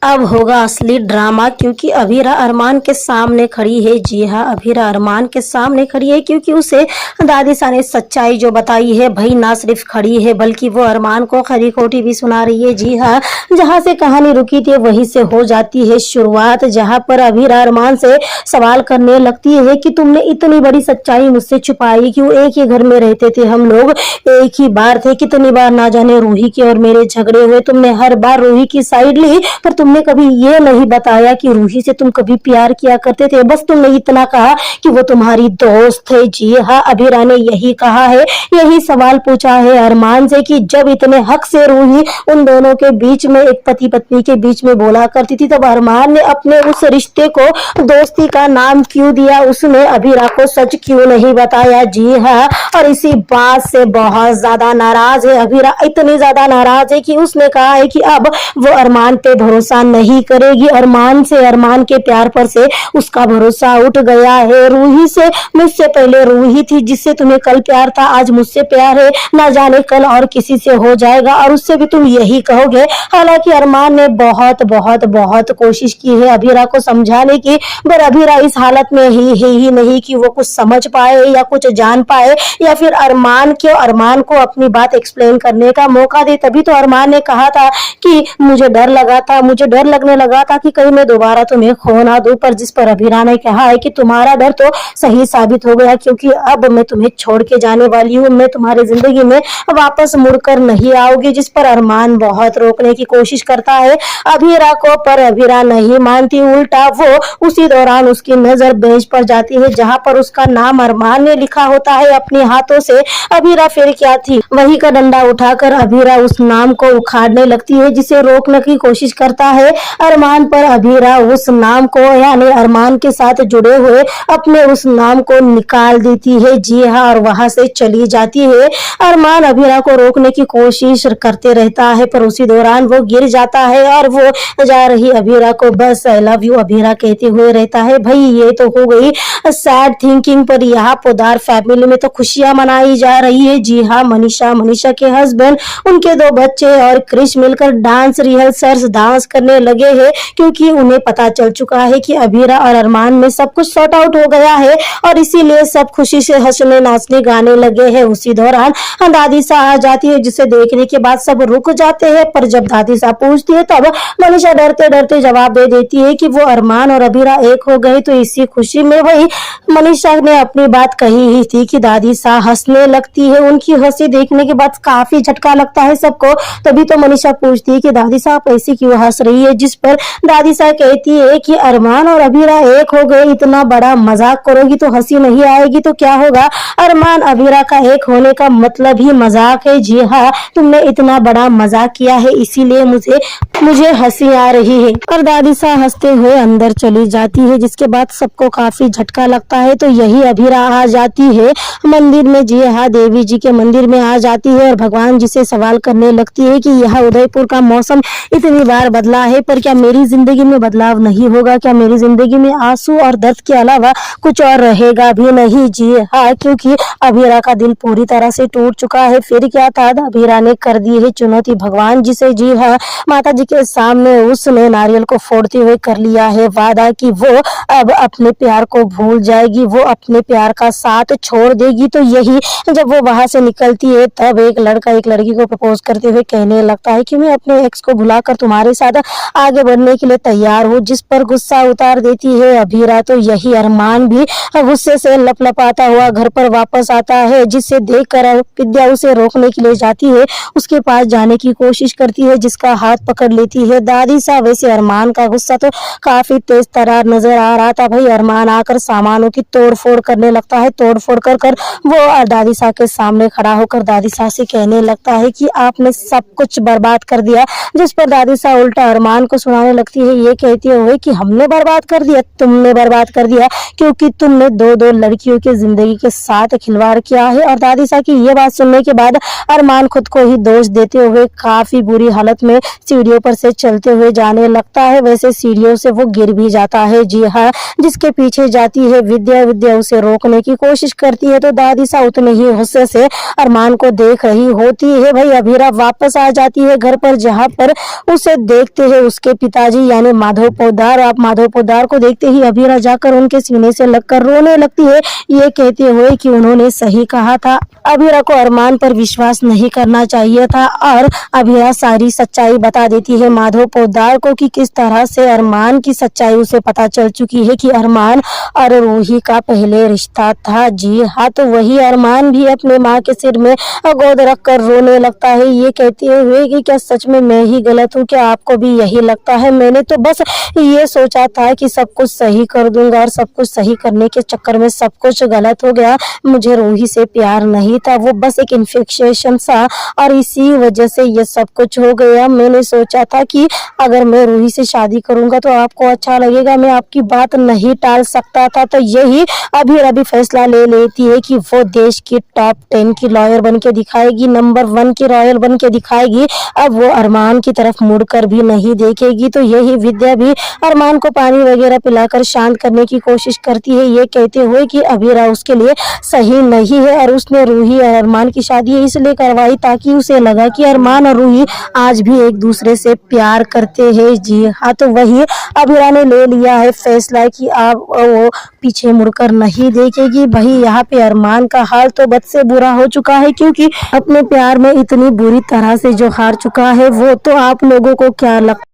अब होगा असली ड्रामा क्योंकि अभीरा अरमान के सामने खड़ी है। जी हाँ, अभीरा अरमान के सामने खड़ी है क्योंकि उसे दादीसा ने सच्चाई जो बताई है भाई ना सिर्फ खड़ी है बल्कि वो अरमान को खरी खोटी भी सुना रही है। जी हाँ, जहाँ से कहानी रुकी थी वहीं से हो जाती है शुरुआत, जहाँ पर अभीरा अरमान से सवाल करने लगती है कि तुमने इतनी बड़ी सच्चाई मुझसे छुपाई क्यों? एक ही घर में रहते थे हम लोग, एक ही बार थे, कितनी बार ना जाने रूही के और मेरे झगड़े हुए, तुमने हर बार रूही की साइड ली पर तुमने कभी ये नहीं बताया कि रूही से तुम कभी प्यार किया करते थे। बस तुमने इतना कहा कि वो तुम्हारी दोस्त है। जी हाँ, अभीरा ने यही कहा है, यही सवाल पूछा है अरमान से कि जब इतने हक से रूही उन दोनों के बीच में, एक पति पत्नी के बीच में बोला करती थी, तब अरमान ने अपने उस रिश्ते को दोस्ती का नाम क्यों दिया? उसने अभीरा को सच क्यों नहीं बताया? जी हाँ, और इसी बात से बहुत ज्यादा नाराज है अभीरा, इतनी ज्यादा नाराज है कि उसने कहा है कि अब वो अरमान पे भरोसा नहीं करेगी। अरमान से, अरमान के प्यार पर से उसका भरोसा उठ गया है। रूही से, मुझसे पहले रूही थी जिससे तुम्हें कल प्यार था, आज मुझसे प्यार है, ना जाने कल और किसी से हो जाएगा और उससे भी तुम यही कहोगे। हालांकि अरमान ने बहुत बहुत बहुत कोशिश की है अभीरा को समझाने की, पर अभीरा इस हालत में ही नहीं कि वो कुछ समझ पाए या कुछ जान पाए या फिर अरमान को अपनी बात एक्सप्लेन करने का मौका दे। तभी तो अरमान ने कहा था कि मुझे डर लगने लगा था कि कहीं मैं दोबारा तुम्हें खो ना दूं, पर जिस पर अभीरा ने कहा है कि तुम्हारा डर तो सही साबित हो गया क्योंकि अब मैं तुम्हें छोड़ के जाने वाली हूँ, मैं तुम्हारी जिंदगी में वापस मुड़कर नहीं आऊंगी। जिस पर अरमान बहुत रोकने की कोशिश करता है अभीरा को, पर अभीरा नहीं मानती, उल्टा वो उसी दौरान उसकी नजर बेंच पर जाती है जहाँ पर उसका नाम अरमान ने लिखा होता है अपने हाथों से। अभीरा फिर क्या थी, वही का डंडा उठाकर अभीरा उस नाम को उखाड़ने लगती है जिसे रोकने की कोशिश करता है अरमान, पर अभीरा उस नाम को, यानी अरमान के साथ जुड़े हुए अपने उस नाम को निकाल देती है। जी हाँ, और वहां से चली जाती है। अरमान अभीरा को रोकने की कोशिश करते रहता है पर उसी दौरान वो गिर जाता है और वो जा रही अभीरा को बस आई लव यू अभीरा कहते हुए रहता है। भाई ये तो हो गई सैड थिंकिंग, पर यहाँ पोदार फैमिली में तो खुशियां मनाई जा रही है। जी हाँ, मनीषा के हस्बैंड, उनके 2 बच्चे और क्रिश मिलकर डांस रिहर्सल्स डांस करने लगे हैं क्योंकि उन्हें पता चल चुका है कि अभीरा और अरमान में सब कुछ सॉर्ट आउट हो गया है और इसीलिए सब खुशी से हंसने नाचने गाने लगे हैं। उसी दौरान दादीसा आ जाती है जिसे देखने के बाद सब रुक जाते हैं, पर जब दादीसा पूछती है तब मनीषा डरते डरते जवाब दे देती है कि वो अरमान और अभीरा एक हो गए। तो इसी खुशी में वही मनीषा ने अपनी बात कही ही थी कि दादीसा हंसने लगती है। उनकी हंसी देखने के बाद काफी झटका लगता है सबको। तभी तो मनीषा पूछती है कि दादीसा आप ऐसी क्यों हंस रही है? जिस पर दादीसा कहती है कि अरमान और अभीरा एक हो गए, इतना बड़ा मजाक करोगी तो हंसी नहीं आएगी तो क्या होगा? अरमान अभीरा का एक होने का मतलब ही मजाक है। जी हाँ, तुमने इतना बड़ा मजाक किया है इसीलिए मुझे हंसी आ रही है। और दादीसा हंसते हुए अंदर चली जाती है जिसके बाद सबको काफी झटका लगता है। तो यही अभीरा आ जाती है मंदिर में। जी हाँ, देवी जी के मंदिर में आ जाती है और भगवान जी से सवाल करने लगती है कि यह उदयपुर का मौसम इतनी बार बदला है पर क्या मेरी जिंदगी में बदलाव नहीं होगा? क्या मेरी जिंदगी में आंसू और दर्द के अलावा कुछ और रहेगा भी नहीं? जी हाँ, क्योंकि अभीरा का दिल पूरी तरह से टूट चुका है। फिर क्या था, अभीरा ने कर दी है चुनौती भगवान जी से। जी हाँ, माता जी के सामने उसने नारियल को फोड़ते हुए कर लिया है वादा कि वो अब अपने प्यार को भूल जाएगी, वो अपने प्यार का साथ छोड़ देगी। तो यही जब वो वहां से निकलती है तब एक लड़का एक लड़की को प्रपोज करते हुए कहने लगता है कि मैं अपने एक्स को भुलाकर तुम्हारे साथ आगे बढ़ने के लिए तैयार हूँ, जिस पर गुस्सा उतार देती है अभीरा। तो यही अरमान भी गुस्से से लपलपाता हुआ घर पर वापस आता है, जिसे देखकर विद्या उसे रोकने के लिए जाती है, उसके पास जाने की कोशिश करती है जिसका हाथ पकड़ लेती है दादीसा। वैसे अरमान का गुस्सा तो काफी तेज तरार नजर आ रहा था। भाई अरमान आकर सामानों की तोड़फोड़ करने लगता है। तोड़फोड़ कर वो दादीसा के सामने खड़ा होकर दादीसा से कहने लगता है कि आपने सब कुछ बर्बाद कर दिया, जिस पर दादीसा उल्टा अरमान को सुनाने लगती है, ये कहती हुए कि हमने बर्बाद कर दिया? तुमने बर्बाद कर दिया क्योंकि तुमने 2 लड़कियों की जिंदगी के साथ खिलवाड़ किया है। और दादीसा की ये बात सुनने के बाद अरमान खुद को ही दोष देते हुए काफी बुरी हालत में सीढ़ियों पर से चलते हुए जाने लगता है। वैसे सीढ़ियों से वो गिर भी जाता है। जी हाँ, जिसके पीछे जाती है विद्या उसे रोकने की कोशिश करती है तो दादीसा उतने ही गुस्से से अरमान को देख रही होती है। भाई अभीरा वापस आ जाती है घर पर, जहाँ पर उसे देखते थे उसके पिताजी यानी माधव पोद्दार। आप माधव पोद्दार को देखते ही अभीरा जाकर उनके सीने से लगकर रोने लगती है, ये कहते हुए कि उन्होंने सही कहा था, अभीरा को अरमान पर विश्वास नहीं करना चाहिए था। और अभीरा सारी सच्चाई बता देती है माधव पोद्दार को कि किस तरह से अरमान की सच्चाई उसे पता चल चुकी है कि अरमान और रूही का पहले रिश्ता था। जी हाँ, तो वही अरमान भी अपने माँ के सिर में गोद रख कर रोने लगता है, ये कहते हुए कि क्या सच में मैं ही गलत हूँ, क्या आपको भी यही लगता है? मैंने तो बस ये सोचा था कि सब कुछ सही कर दूंगा और सब कुछ सही करने के चक्कर में सब कुछ गलत हो गया। मुझे रूही से प्यार नहीं था, वो बस एक इन्फेक्शन था और इसी वजह से ये सब कुछ हो गया। मैंने सोचा था कि अगर मैं रूही से शादी करूंगा तो आपको अच्छा लगेगा, मैं आपकी बात नहीं टाल सकता था। तो यही अभीरा भी फैसला ले लेती है कि वो देश की टॉप 10 की लॉयर बन के दिखाएगी, नंबर 1 की रॉयल बन के दिखाएगी। अब वो अरमान की तरफ मुड़कर भी नहीं देखेगी। तो यही विद्या भी अरमान को पानी वगैरह पिलाकर शांत करने की कोशिश करती है, ये कहते हुए कि अभीरा उसके लिए सही नहीं है और उसने रूही और अरमान की शादी इसलिए करवाई ताकि उसे लगा कि अरमान और रूही आज भी एक दूसरे से प्यार करते हैं। जी हाँ, तो वही अभीरा ने ले लिया है फैसला कि अब वो पीछे मुड़कर नहीं देखेगी। भाई यहाँ पे अरमान का हाल तो बद से बुरा हो चुका है, क्योंकि अपने प्यार में इतनी बुरी तरह से जो हार चुका है। वो तो आप लोगों को क्या लगता